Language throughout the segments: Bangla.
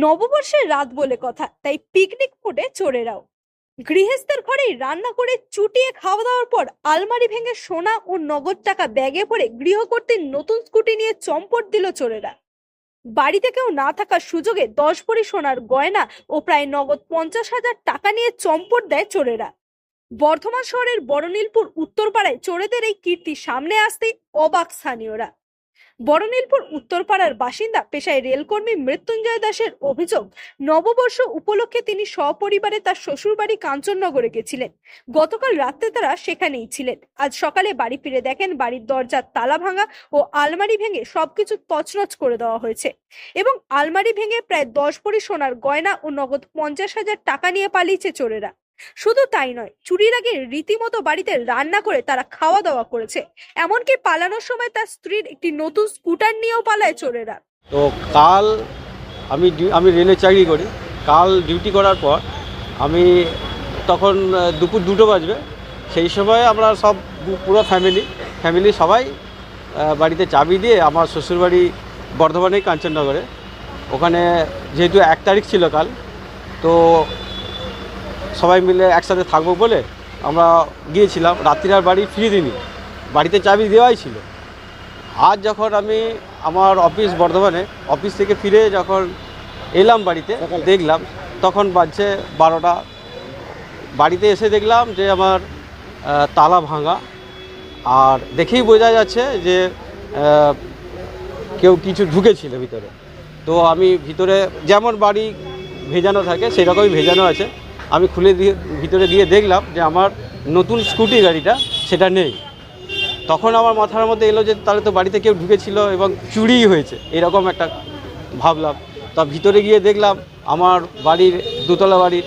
নববর্ষের রাত বলে কথা, তাই পিকনিক মোডে চোরেরাও। গৃহস্থের ঘরেই রান্না করে চুটিয়ে খাওয়া দাওয়ার পর আলমারি ভেঙে সোনা ও নগদ টাকা ব্যাগে ভরে গৃহকর্ত্রীর নতুন স্কুটি নিয়ে চম্পট দিল চোরেরা। বাড়িতে কেউ না থাকার সুযোগে 10 ভরি সোনার গয়না ও প্রায় নগদ 50,000 টাকা নিয়ে চম্পট দেয় চোরেরা। বর্ধমান শহরের বড়নীলপুর উত্তরপাড়ায় চোরেদের এই কীর্তি সামনে আসতেই অবাক স্থানীয়রা। বড়নীলপুর উত্তরপাড়ার বাসিন্দা পেশায় রেলকর্মী মৃত্যুঞ্জয় দাসের অভিযোগ, নববর্ষ উপলক্ষে তিনি সপরিবারে তার শ্বশুরবাড়ি কাঞ্চননগরে গেছিলেন। গতকাল রাতে তারা সেখানেই ছিলেন। আজ সকালে বাড়ি ফিরে দেখেন বাড়ির দরজার তালা ভাঙা ও আলমারি ভেঙে সবকিছু তছনছ করে দেওয়া হয়েছে এবং আলমারি ভেঙে প্রায় 10 ভরি সোনার গয়না ও নগদ 50,000 টাকা নিয়ে পালিয়েছে চোরেরা। শুধু তাই নয়, চুরির আগে রীতিমতো বাড়িতে রান্না করে তারা খাওয়া দাওয়া করেছে। এমনকি পালানোর সময় তার স্ত্রীর একটি নতুন স্কুটার নিয়েও পালায় চোরেরা। তো কাল আমি রেলে চাকরি করি। কাল ডিউটি করার পর আমি তখন দুপুর 2টো বাজবে। সেই সময় আমরা সব পুরো ফ্যামিলি সবাই বাড়িতে চাবি দিয়ে আমার শ্বশুরবাড়ি বর্ধমানেই কাঞ্চননগরে, ওখানে যেহেতু 1 তারিখ ছিল কাল, তো সবাই মিলে একসাথে থাকবো বলে আমরা গিয়েছিলাম। রাত্রি আর বাড়ি ফিরে দিইনি, বাড়িতে চাবি দেওয়াই ছিল। আজ যখন আমি আমার অফিস বর্ধমানে, অফিস থেকে ফিরে যখন এলাম বাড়িতে, দেখলাম তখন বাজছে 12টা। বাড়িতে এসে দেখলাম যে আমার তালা ভাঙা, আর দেখেই বোঝা যাচ্ছে যে কেউ কিছু ঢুকেছিল ভিতরে। তো আমি ভিতরে যেমন বাড়ি ভেজানো থাকে সেরকমই ভেজানো আছে। আমি খুলে দিয়ে ভিতরে গিয়ে দেখলাম যে আমার নতুন স্কুটি গাড়িটা সেটা নেই। তখন আমার মাথার মধ্যে এলো যে তাহলে তো বাড়িতে কেউ ঢুকেছিল এবং চুরি হয়েছে, এরকম একটা ভাবলাম। তা ভিতরে গিয়ে দেখলাম আমার বাড়ির 2তলা বাড়ির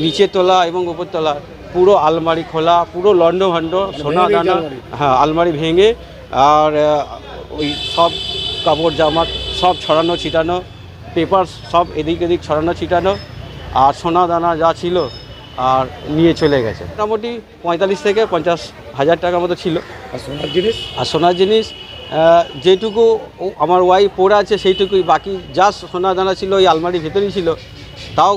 নিচের তলা এবং উপর তলা পুরো আলমারি খোলা, পুরো লণ্ডভণ্ড সোনা দানা। হ্যাঁ, আলমারি ভেঙে, আর ওই সব কাপড় জামা সব ছড়ানো ছিটানো, পেপার সব এদিক এদিক ছড়ানো ছিটানো, আর সোনা দানা যা ছিল আর নিয়ে চলে গেছে। মোটামুটি 45 থেকে 50,000 টাকার মতো ছিল। আর সোনার জিনিস যেটুকু আমার ওয়াইফ পরে আছে সেইটুকুই, বাকি যা সোনা দানা ছিল ওই আলমারির ভেতরেই ছিল, তাও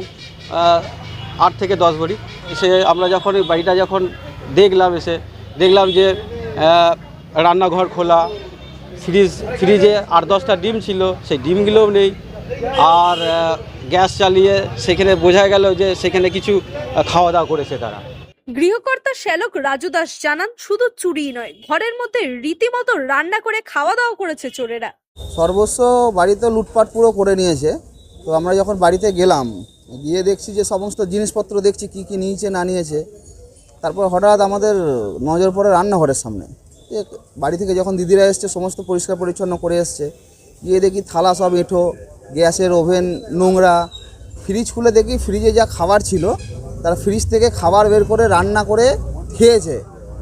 8 থেকে 10 ভরি। এসে আমরা যখন ওই বাড়িটা যখন দেখলাম যে রান্নাঘর খোলা, ফ্রিজে 8-10টা ডিম ছিল, সেই ডিমগুলোও নেই। আর গ্যাস চালিয়ে সেখানে বোঝা গেল যে সেখানে কিছু খাওয়া দাওয়া করেছে তারা। গৃহকর্তা শ্যালক রাজু দাস জানান, শুধু চুরি নয়, ঘরের মধ্যে রীতিমতো রান্না করে খাওয়া দাওয়া করেছে চোরেরা। সর্বস্ব বাড়িতে লুটপাট পুরো করে নিয়েছে। তো আমরা যখন বাড়িতে গেলাম, গিয়ে দেখছি যে সমস্ত জিনিসপত্র দেখছি কী কী নিয়েছে না নিয়েছে। তারপর হঠাৎ আমাদের নজর পড়ে রান্নাঘরের সামনে। বাড়ি থেকে যখন দিদিরা এসছে সমস্ত পরিষ্কার পরিচ্ছন্ন করে এসছে, গিয়ে দেখি থালা সব এঁঠো, গ্যাসের ওভেন নোংরা। ফ্রিজ খুলে দেখি ফ্রিজে যা খাবার ছিল তারা ফ্রিজ থেকে খাবার বের করে রান্না করে খেয়েছে।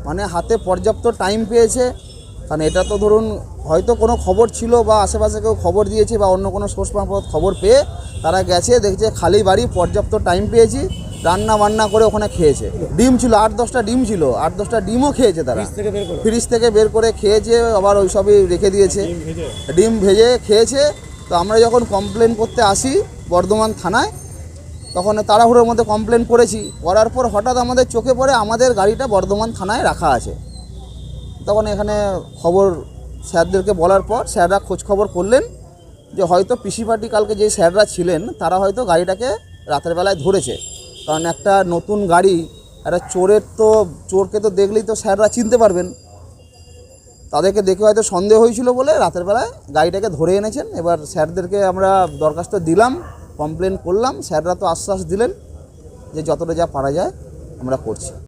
মানে হাতে পর্যাপ্ত টাইম পেয়েছে, কারণ এটা তো ধরুন হয়তো কোনো খবর ছিল বা আশেপাশে কেউ খবর দিয়েছে বা অন্য কোনো সোর্স মারফত খবর পেয়ে তারা গেছে, দেখছে খালি বাড়ি, পর্যাপ্ত টাইম পেয়েছি, রান্না বান্না করে ওখানে খেয়েছে। ডিম ছিল 8-10টা ডিম ছিল, 8-10টা ডিমও খেয়েছে তারা, ফ্রিজ থেকে বের করে খেয়েছে। আবার ওই সবই রেখে দিয়েছে, ডিম ভেজে খেয়েছে। তো আমরা যখন কমপ্লেন করতে আসি বর্ধমান থানায়, তখন তাড়াহুড়োর মধ্যে কমপ্লেন করার পর হঠাৎ আমাদের চোখে পড়ে আমাদের গাড়িটা বর্ধমান থানায় রাখা আছে। তখন এখানে খবর স্যারদেরকে বলার পর স্যাররা খোঁজ খবর করলেন যে হয়তো পিসি পার্টি কালকে যে স্যাররা ছিলেন তারা হয়তো গাড়িটাকে রাতের বেলায় ধরেছে। কারণ একটা নতুন গাড়ি, একটা চোরকে তো দেখলেই তো স্যাররা চিনতে পারবেন। তাদেরকে দেখে হয়তো সন্দেহ হয়েছিল বলে রাতের বেলায় গাড়িটাকে ধরে এনেছেন। এবার স্যারদেরকে আমরা দরখাস্ত দিলাম, কমপ্লেন করলাম, স্যাররা তো আশ্বাস দিলেন যে যতটা যা পারা যায় আমরা করছি।